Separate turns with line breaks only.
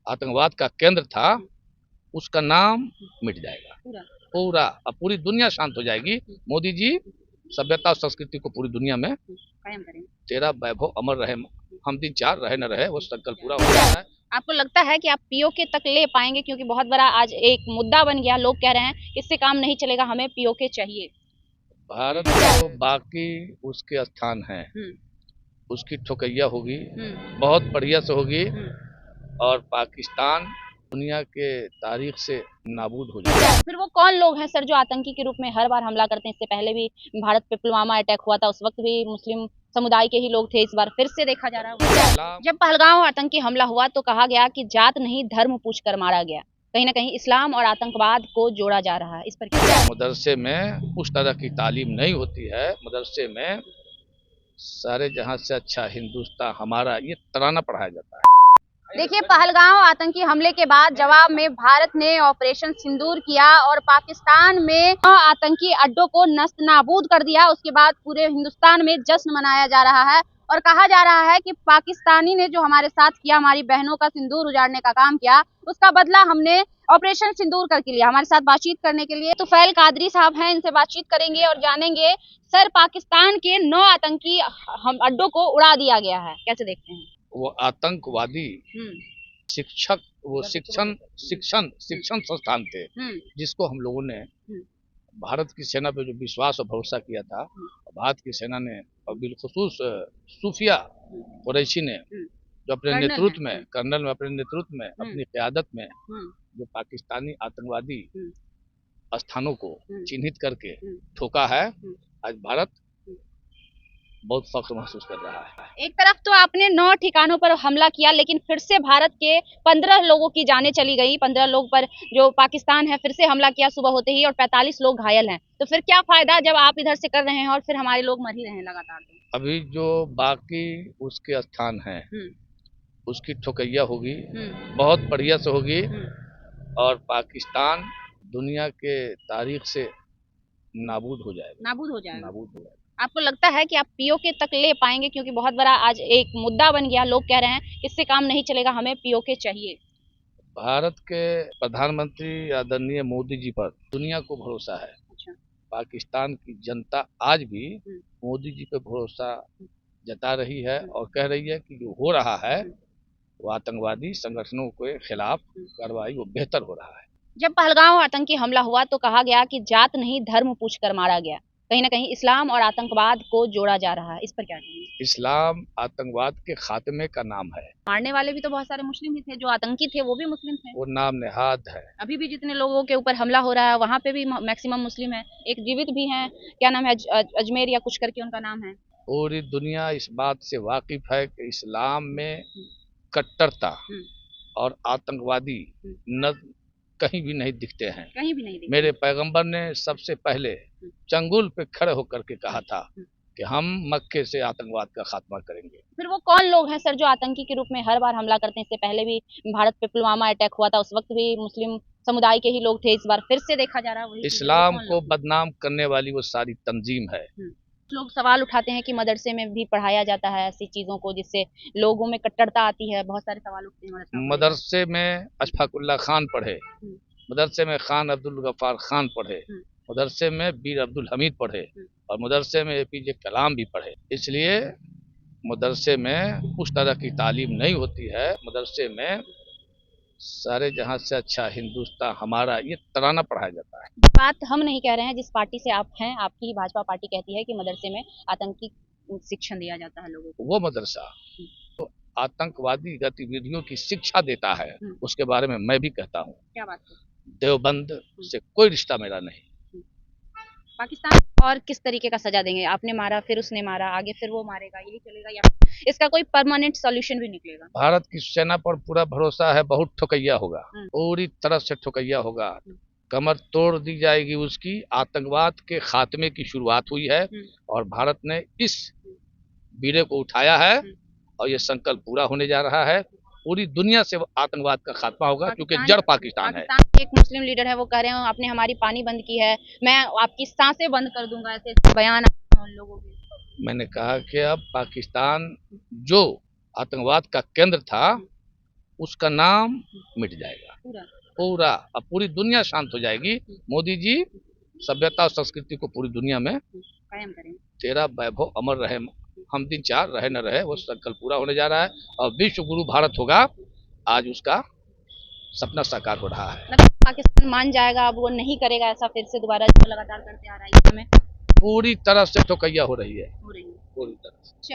आतंकवाद का केंद्र था, उसका नाम मिट जाएगा पूरा। अब पूरी दुनिया शांत हो जाएगी। मोदी जी सभ्यता और संस्कृति को पूरी दुनिया में
कायम करेंगे।
तेरा वैभव अमर रहे, हम दिन चार रहे न रहे, वो संकल्प पूरा हो रहा है।
आपको लगता है कि आप पीओके तक ले पाएंगे, क्योंकि बहुत बड़ा आज एक मुद्दा बन गया, लोग कह रहे हैं इससे काम नहीं चलेगा, हमें पीओके चाहिए।
भारत तो बाकी उसके स्थान है,
हम्म।
उसकी ठोकैया होगी, बहुत बढ़िया से होगी, और पाकिस्तान दुनिया के तारीख से नाबूद हो जाएगा।
फिर वो कौन लोग हैं सर जो आतंकी के रूप में हर बार हमला करते हैं? इससे पहले भी भारत पे पुलवामा अटैक हुआ था, उस वक्त भी मुस्लिम समुदाय के ही लोग थे। इस बार फिर से देखा जा रहा है, जब पहलगाम आतंकी हमला हुआ तो कहा गया कि जात नहीं धर्म पूछकर मारा गया। कहीं ना कहीं इस्लाम और आतंकवाद को जोड़ा जा रहा है, इस पर क्या?
मदरसे में उस तरह की तालीम नहीं होती है। मदरसे में सारे जहां से अच्छा हिंदुस्तान हमारा, ये तराना पढ़ाया जाता है।
देखिए, पहलगाम आतंकी हमले के बाद जवाब में भारत ने ऑपरेशन सिंदूर किया और पाकिस्तान में आतंकी अड्डों को नस्त नाबूद कर दिया। उसके बाद पूरे हिंदुस्तान में जश्न मनाया जा रहा है और कहा जा रहा है कि पाकिस्तानी ने जो हमारे साथ किया, हमारी बहनों का सिंदूर उजाड़ने का काम किया, उसका बदला हमने ऑपरेशन सिंदूर करके लिया। हमारे साथ बातचीत करने के लिए तुफैल कादरी साहब हैं, इनसे बातचीत करेंगे और जानेंगे। सर, पाकिस्तान के 9 आतंकी हम अड्डों को उड़ा दिया गया है, कैसे देखते हैं?
वो आतंकवादी शिक्षक, वो शिक्षण शिक्षण शिक्षण संस्थान थे, जिसको हम लोगों ने भारत की सेना पे जो विश्वास और भरोसा किया था, भारत की सेना ने और बिलखुसूस सूफिया कुरैशी ने जो अपने नेतृत्व में, कर्नल में अपने नेतृत्व में, अपनी क़यादत में जो पाकिस्तानी आतंकवादी स्थानों को चिन्हित करके ठोका है, आज भारत बहुत फख्र महसूस कर रहा है।
एक तरफ तो आपने 9 ठिकानों पर हमला किया, लेकिन फिर से भारत के 15 लोगों की जानें चली गई। 15 लोग पर जो पाकिस्तान है फिर से हमला किया सुबह होते ही, और 45 लोग घायल हैं। तो फिर क्या फायदा जब आप इधर से कर रहे हैं और फिर हमारे लोग मर ही रहे हैं लगातार?
अभी जो बाकी उसके स्थान है, उसकी ठोकैया होगी, बहुत बढ़िया से होगी, और पाकिस्तान दुनिया के तारीख से नाबूद हो जाएगा।
नाबूद हो जाएगा।
नाबूद हो जाएगा।
आपको लगता है कि आप पीओके तक ले पाएंगे, क्योंकि बहुत बड़ा आज एक मुद्दा बन गया, लोग कह रहे हैं इससे काम नहीं चलेगा, हमें पीओके चाहिए।
भारत के प्रधानमंत्री आदरणीय मोदी जी पर दुनिया को भरोसा है।
अच्छा।
पाकिस्तान की जनता आज भी मोदी जी पे भरोसा जता रही है और कह रही है कि जो हो रहा है वो आतंकवादी संगठनों के खिलाफ कार्रवाई वो बेहतर हो रहा है।
जब पहलगाम आतंकी हमला हुआ तो कहा गया कि जात नहीं धर्म पूछकर मारा गया। कहीं ना कहीं इस्लाम और आतंकवाद को जोड़ा जा रहा है, इस पर क्या कहेंगे?
इस्लाम आतंकवाद के खात्मे का नाम है।
मारने वाले भी तो बहुत सारे मुस्लिम ही थे, जो आतंकी थे वो भी मुस्लिम थे।
वो नाम नेहाद है।
अभी भी जितने लोगों के ऊपर हमला हो रहा है वहाँ पे भी मैक्सिमम मुस्लिम है। एक जीवित भी हैं, क्या नाम है, अजमेर या कुछ करके उनका नाम है।
पूरी दुनिया इस बात से वाकिफ है कि इस्लाम में कट्टरता और आतंकवादी न कहीं भी नहीं दिखते हैं।
कहीं भी नहीं दिखते।
मेरे पैगंबर ने सबसे पहले चंगुल पे खड़े होकर के कहा था कि हम मक्के से आतंकवाद का खात्मा करेंगे।
फिर वो कौन लोग हैं सर जो आतंकी के रूप में हर बार हमला करते हैं? इससे पहले भी भारत पे पुलवामा अटैक हुआ था, उस वक्त भी मुस्लिम समुदाय के ही लोग थे। इस बार फिर से देखा जा रहा है वही।
इस्लाम को बदनाम करने वाली वो सारी तंजीम है।
लोग सवाल उठाते हैं कि मदरसे में भी पढ़ाया जाता है ऐसी चीजों को जिससे लोगों में कट्टरता आती है, बहुत सारे सवाल उठते हैं।
मदरसे में अशफाकुल्ला खान पढ़े, मदरसे में खान अब्दुल गफ्फार खान पढ़े, मदरसे में बीर अब्दुल हमीद पढ़े, और मदरसे में एपीजे कलाम भी पढ़े। इसलिए मदरसे में उस तरह की तालीम नहीं होती है। मदरसे में सारे जहां से अच्छा हिंदुस्तान हमारा, ये तराना पढ़ाया जाता है।
बात हम नहीं कह रहे हैं, जिस पार्टी से आप हैं, आपकी ही भाजपा पार्टी कहती है कि मदरसे में आतंकी शिक्षण दिया जाता है लोगों को।
वो मदरसा तो आतंकवादी गतिविधियों की शिक्षा देता है, उसके बारे में मैं भी कहता हूँ।
क्या बात है?
देवबंद से कोई रिश्ता मेरा नहीं।
पाकिस्तान और किस तरीके का सजा देंगे? आपने मारा, फिर उसने मारा, आगे फिर वो मारेगा, यही चलेगा या इसका कोई परमानेंट सॉल्यूशन भी निकलेगा?
भारत की सेना पर पूरा भरोसा है, बहुत ठोकैया होगा, पूरी तरह से ठोकैया होगा, कमर तोड़ दी जाएगी उसकी। आतंकवाद के खात्मे की शुरुआत हुई है और भारत ने इस बीड़े को उठाया है और ये संकल्प पूरा होने जा रहा है। पूरी दुनिया से आतंकवाद का खात्मा होगा, क्योंकि जड़ पाकिस्तान है।
एक मुस्लिम लीडर है, वो कह रहे हैं आपने हमारी पानी बंद की है, मैं आपकी सांसें बंद कर दूंगा, ऐसे बयान उन लोगों के।
मैंने कहा कि अब पाकिस्तान जो आतंकवाद का केंद्र था उसका नाम मिट जाएगा
पूरा
पूरा। अब पूरी दुनिया शांत हो जाएगी। मोदी जी सभ्यता और संस्कृति को पूरी दुनिया में
कायम करें।
तेरा वैभव अमर रहे, हम दिन चार रहे न रहे, वो संकल्प पूरा होने जा रहा है और विश्व गुरु भारत होगा। आज उसका सपना साकार हो रहा है।
मतलब पाकिस्तान मान जाएगा, अब वो नहीं करेगा ऐसा फिर से दोबारा जो लगातार करते आ रहा है,
पूरी तरह से ठोकैया हो रही है,
हो रही है।
पूरी तरह से।